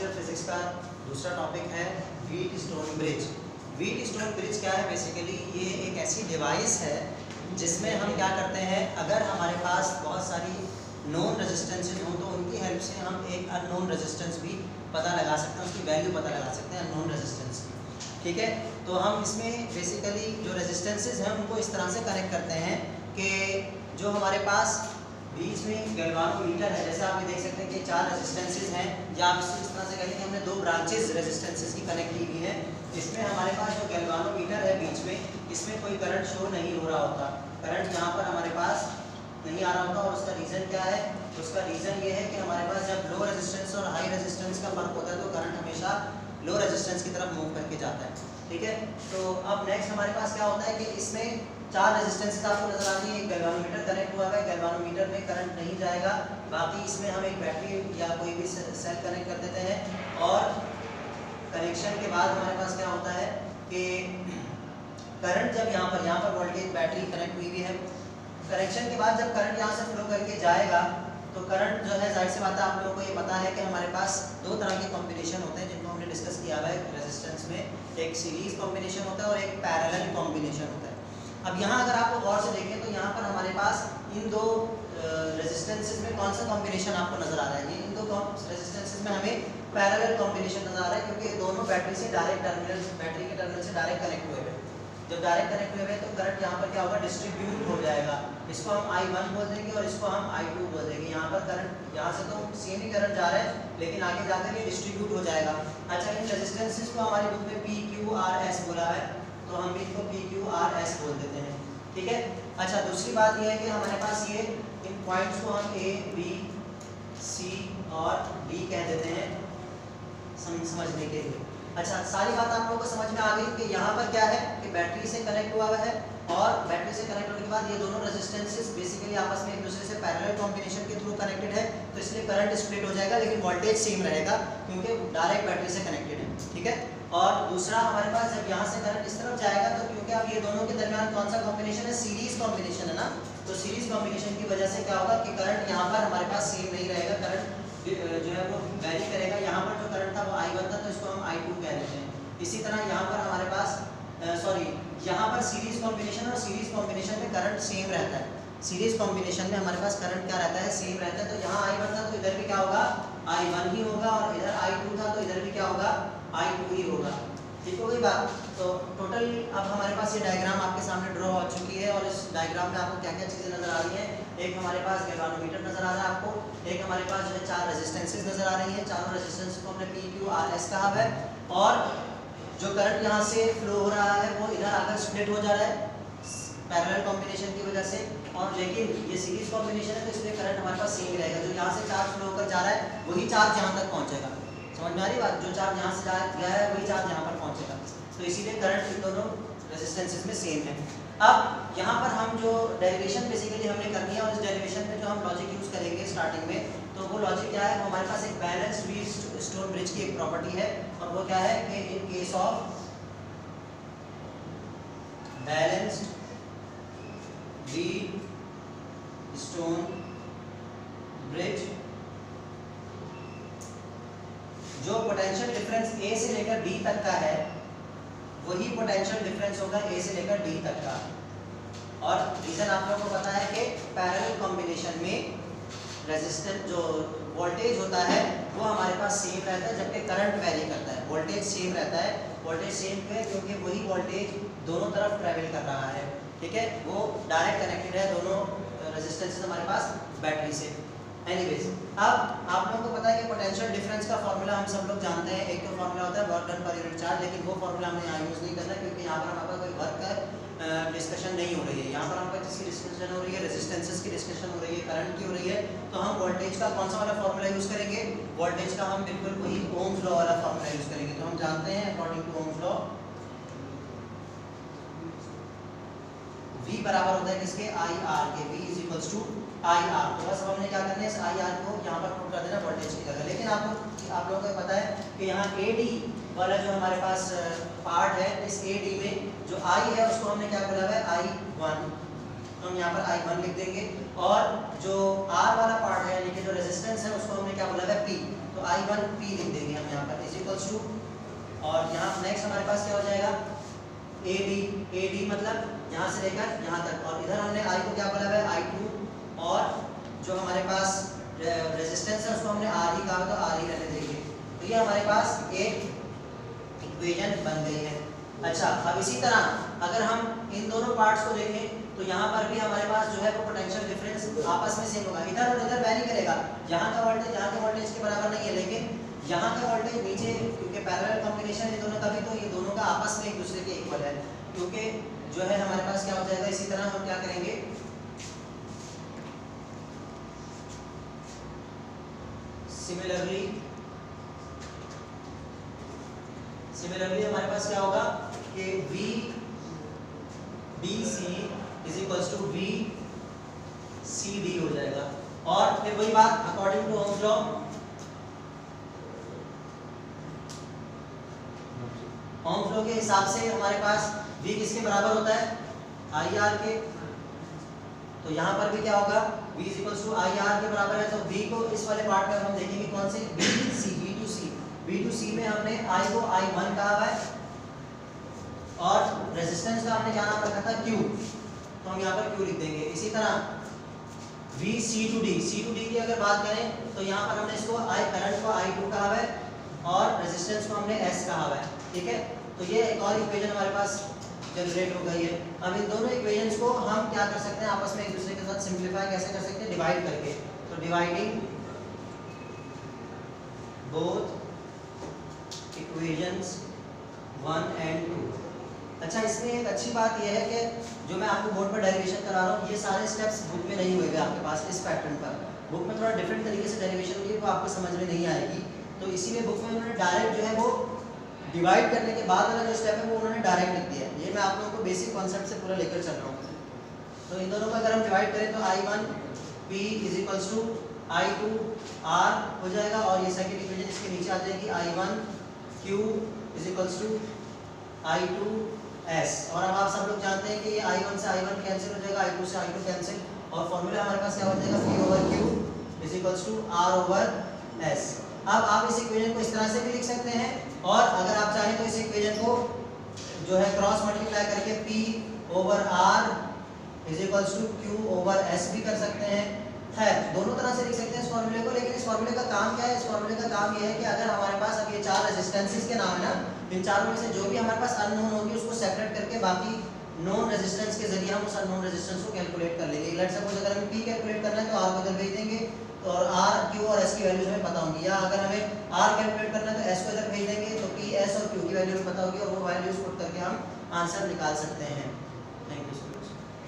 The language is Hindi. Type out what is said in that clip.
ईयर फिजिक्स का दूसरा टॉपिक है wheat stone bridge. Wheat stone bridge क्या है? बेसिकली ये एक ऐसी डिवाइस है जिसमें हम क्या करते हैं, अगर हमारे पास बहुत सारी नॉन रेजिस्टेंसेज हों तो उनकी हेल्प से हम एक अननोन रेजिस्टेंस भी पता लगा सकते हैं, उसकी वैल्यू पता लगा सकते हैं अननोन रेजिस्टेंस की। ठीक है, तो हम इसमें बेसिकली जो रेजिस्टेंसेज हैं उनको इस तरह से कनेक्ट करते हैं कि जो हमारे पास बीच में गैल्वानोमीटर है, जैसे आप ये देख सकते हैं कि 4 रेजिस्टेंसेज हैं, या आप इस तरह से कह लें कि हमने 2 ब्रांचेज रेजिस्टेंसेज की कनेक्ट की हुई है। इसमें हमारे पास जो गैल्वानोमीटर है बीच में, इसमें कोई करंट शो नहीं हो रहा होता, करंट यहाँ पर हमारे पास नहीं आ रहा होता। और उसका रीज़न क्या है? उसका रीज़न ये है कि हमारे पास जब लो रेजिस्टेंस और हाई रेजिस्टेंस का फर्क होता है तो करंट हमेशा लो रेजिस्टेंस की तरफ मूव करके जाता है। ठीक है, तो अब नेक्स्ट हमारे पास क्या होता है कि इसमें 4 रेजिस्टेंसेज आपको नजर आती है, एक गैल्वानोमीटर कनेक्ट हुआ है, गैल्वानोमीटर में करंट नहीं जाएगा, बाकी इसमें हम एक बैटरी या कोई भी सेल कनेक्ट कर देते हैं। और कनेक्शन के बाद हमारे पास क्या होता है कि करंट जब यहाँ पर वोल्टेज बैटरी कनेक्ट हुई हुई है, कनेक्शन के बाद जब करंट यहाँ से फ्लो करके जाएगा तो करंट जो है, जाहिर सी बात है आप लोगों को ये पता है कि हमारे पास 2 तरह के कॉम्बिनेशन होते हैं जिनको हमने डिस्कस किया हुआ है रेजिस्टेंस में, एक सीरीज कॉम्बिनेशन होता है और एक पैरेलल कॉम्बिनेशन होता है। अब यहाँ अगर आप गौर से देखें तो यहाँ पर हमारे पास इन 2 रेजिस्टेंसेज में कौन सा कॉम्बिनेशन आपको नजर आ रहा है? ये इन 2 रेजिस्टेंसेज में हमें पैरेलल कॉम्बिनेशन नजर आ रहा है, क्योंकि दोनों बैटरी से डायरेक्ट टर्मिनल, बैटरी के टर्मिनल से डायरेक्ट कनेक्ट हुए हैं। जब डायरेक्ट कनेक्ट हुए तो करंट यहाँ पर क्या होगा, डिस्ट्रीब्यूट हो जाएगा। इसको हम I1 बोल देंगे और इसको हम I2 बोल देंगे। यहाँ पर करंट, यहाँ से तो सेम ही करंट जा रहा है लेकिन आगे जाकर ये डिस्ट्रीब्यूट हो जाएगा। अच्छा, इन रेजिस्टेंसेस को हमारी बुक में PQRS बोला है तो हम इनको PQRS बोल देते हैं। ठीक है, अच्छा दूसरी बात ये है कि हमारे पास ये इन पॉइंट्स को हम A, B, C और D कह देते हैं समझने के लिए। अच्छा, सारी बात आप लोगों को समझ में आ गई कि यहाँ पर क्या है कि बैटरी से कनेक्ट हुआ है और बैटरी से कनेक्ट होने के बाद ये दोनों रेजिस्टेंसेस बेसिकली आपस में एक दूसरे से पैरेलल कॉम्बिनेशन के थ्रू कनेक्टेड है, तो इसलिए करंट स्प्लिट हो जाएगा लेकिन वोल्टेज सेम रहेगा क्योंकि डायरेक्ट बैटरी से कनेक्टेड है। ठीक है, और दूसरा हमारे पास जब यहाँ से करंट इस तरफ जाएगा तो क्योंकि अब ये दोनों के दरमियान कौन सा कॉम्बिनेशन है, सीरीज कॉम्बिनेशन है ना, तो सीरीज कॉम्बिनेशन की वजह से क्या होगा कि करंट यहाँ पर हमारे पास सेम नहीं रहेगा, करंट जो है वो वेरी करेगा। यहाँ पर जो करंट था वो I1 था तो इसको हम I2 कह देते हैं। इसी तरह यहाँ पर हमारे पास यहाँ पर सीरीज कॉम्बिनेशन और सीरीज कॉम्बिनेशन में करंट सेम रहता है। सीरीज कॉम्बिनेशन में हमारे पास करंट क्या रहता है, सेम रहता है। तो यहाँ I1 था तो इधर भी क्या होगा, I1 ही होगा, और इधर I2 था तो इधर भी क्या होगा, I2 ही होगा। ठीक हो गई बात? तो टोटल अब हमारे पास ये डायग्राम आपके सामने ड्रॉ हो चुकी है और इस डायग्राम में आपको क्या क्या चीज़ें नजर आ रही हैं। एक हमारे पास गैल्वानोमीटर नजर आ रहा है आपको, एक हमारे पास जो है 4 रेजिस्टेंसेज नजर आ रही हैं, चारों रेजिस्टेंस को हमने PQRS कहा है, और जो करंट यहाँ से फ्लो हो रहा है वो इधर आकर स्प्लिट हो जा रहा है पैरेलल कॉम्बिनेशन की वजह से, और लेकिन ये सीरीज कॉम्बिनेशन है तो इसलिए करंट हमारे पास सेम रहेगा। जो यहाँ से चार्ज फ्लो होकर जा रहा है वही चार्ज यहाँ तक पहुँचेगा। समझ में आ रही बात? जो चार्ज यहाँ से गया है वही चार्ज यहाँ पर पहुँचेगा, तो इसीलिए करंट इन दोनों रेजिस्टेंसेज में सेम है। अब यहाँ पर हम जो डेरिवेशन बेसिकली हमने करनी है, और इस डेरिवेशन में जो हम लॉजिक यूज़ करेंगे स्टार्टिंग में, तो वो लॉजिक क्या है, हमारे पास एक बैलेंस्ड व्हीट स्टोन ब्रिज की एक प्रॉपर्टी है, और वो क्या है कि in case of balanced wheat stone bridge, जो पोटेंशियल डिफरेंस A से लेकर D तक का है वही पोटेंशियल डिफरेंस होगा A से लेकर D तक का। और रीजन आप लोगों को पता है कि पैरेलल कॉम्बिनेशन में रेजिस्टेंस जो वोल्टेज होता है वो हमारे पास सेम रहता है, जबकि करंट वेरी करता है। वोल्टेज सेम रहता है, वोल्टेज सेम क्यों है, क्योंकि वही वोल्टेज दोनों तरफ ट्रेवल कर रहा है। ठीक है, वो डायरेक्ट कनेक्टेड है दोनों रेजिस्टेंसेज हमारे पास बैटरी से। एनीवेज, अब आप लोगों को पता है कि पोटेंशियल डिफरेंस का फॉर्मूला हम सब लोग जानते हैं। एक तो फॉर्मूला होता है work done per unit charge, लेकिन वो फॉर्मूला हमें यहाँ यूज़ नहीं करना क्योंकि यहाँ पर हमारे पास कोई वर्क का डिस्कशन नहीं हो रही है। यहाँ पर हमारे पास जिसकी डिस्कशन हो रही है, रेजिस्टेंसेस की डिस्कशन हो रही है, करंट की हो रही है, तो हम वोल्टेज का कौन सा वाला फॉर्मूला यूज़ करेंगे? वोल्टेज का हम बिल्कुल वही ओम्स लॉ वाला फॉर्मूला यूज़ करेंगे। तो हम जानते हैं according to Ohm's law V बराबर होता है किसके, IR के। V is equals to IR। तो बस हमने क्या करना है, इस IR को यहाँ पर पुट कर देना वोल्टेज की जगह। लेकिन आप लोगों को पता है कि यहाँ AD वाला जो हमारे पास पार्ट है, इस AD में जो I है उसको हमने क्या बोला है, I1, तो हम यहाँ पर I1 लिख देंगे। और जो R वाला पार्ट है यानी कि जो रेजिस्टेंस है उसको हमने क्या बोला है, P। तो तो I1P लिख देंगे हम यहाँ पर इज इक्वल्स टू, और यहाँ नेक्स्ट हमारे पास क्या हो जाएगा AD मतलब यहाँ से लेकर यहाँ तक, और इधर हमने I को क्या बोला है I2, और जो हमारे पास रेजिस्टेंस है उसको हमने R ही कहा तो R ही रहने देंगे। तो ये हमारे पास एक इक्वेशन बन गई है। अच्छा, अब इसी तरह अगर हम इन दोनों पार्ट्स को देखें तो यहाँ पर भी हमारे पास जो है वो पोटेंशियल डिफरेंस आपस में सेम होगा, इधर और इधर वैरी करेगा। यहाँ का वोल्टेज यहाँ के वोल्टेज के बराबर नहीं है, लेकिन यहाँ का वोल्टेज नीचे क्योंकि पैरेलल कॉम्बिनेशन है दोनों का भी, तो ये दोनों का आपस में एक दूसरे के इक्वल है। क्योंकि जो है हमारे पास क्या हो जाएगा, इसी तरह हम क्या करेंगे, सिमिलरली हमारे पास क्या होगा कि VBC is equals to VCD हो जाएगा। और फिर वही बात according to Ohm's law, Ohm's law के हिसाब से हमारे पास V किसके बराबर होता है, IR के। तो यहाँ पर भी क्या होगा, V is equals to IR के बराबर है। तो V को इस वाले पार्ट में हम देखेंगे कौन से, V2C में हमने I को I1 कहा हुआ है, और रेजिस्टेंस का हमने क्या नाम रखा था Q, तो हम यहाँ पर Q लिख देंगे। इसी तरह C2D की अगर बात करें तो यहाँ पर हमने इसको करंट को I2 कहा हुआ है, और रेजिस्टेंस को हमने S कहा हुआ है, ठीक है। तो ये एक और इक्वेशन हमारे पास जनरेट हो गई है। अब इन दोनों इक्वेशंस को हम क्या कर सकते हैं, आपस में एक दूसरे के साथ सिंप्लीफाई कैसे कर सकते हैं, डिवाइड करके। तो डिवाइडिंग बोथ इक्वेशंस 1 and 2। अच्छा, इसमें एक अच्छी बात यह है कि जो मैं आपको बोर्ड पर डेरिवेशन करा रहा हूँ, ये सारे स्टेप्स बुक में नहीं हुए आपके पास इस पैटर्न पर। बुक में थोड़ा डिफरेंट तरीके से डेरिवेशन हुई है, तो आपको समझ में नहीं आएगी। तो इसीलिए बुक में उन्होंने डायरेक्ट जो है वो डिवाइड करने के बाद वाला जो स्टेप है वो उन्होंने डायरेक्ट लिख दिया है। ये मैं आप लोगों को बेसिक कॉन्सेप्ट से पूरा लेकर चल रहा हूँ। तो इन दोनों को अगर हम डिवाइड करें तो I1P is equals to I2R हो जाएगा, और ये सेकंड इक्वेशन इसके नीचे आ जाएगी I1Q is equals to I2S। और अब आप सब लोग जानते हैं कि ये I1 से I1 कैंसिल हो जाएगा, I2 से I2 कैंसिल, और फॉर्मूला हमारे पास क्या हो जाएगा, P over Q is equals to R over S। अब आप इस इक्वेशन को इस तरह से भी लिख सकते हैं, और अगर आप चाहें तो इस इक्वेशन को जो है क्रॉस मल्टीप्लाई करके P over R is equals to Q over S भी कर सकते हैं। खैर, दोनों तरह से लिख सकते हैं इस फॉर्मूले को, लेकिन इस फॉर्मूले का काम क्या है, इस फॉर्मूले का काम ये है कि अगर हमारे पास अब ये चार रेजिस्टेंसेस के नाम है ना, इन चारों में से जो भी हमारे पास अननोन होगी उसको सेपरेट करके बाकी नॉन रेजिस्टेंस के जरिए हम उस अननोन रेजिस्टेंस को कैलकुलेट कर लेंगे। लेट्स सपोज अगर हमें P कैलकुलेट करना है तो R को इधर भेज देंगे, तो और R, Q और S की वैल्यूज हमें पता होंगी, या अगर हमें R कैलकुलेट करना है तो S को इधर भेज देंगे, तो P, S और Q की वैल्यू हमें पता होगी, और वो वैल्यूज पुट करके हम आंसर निकाल सकते हैं। Thank you.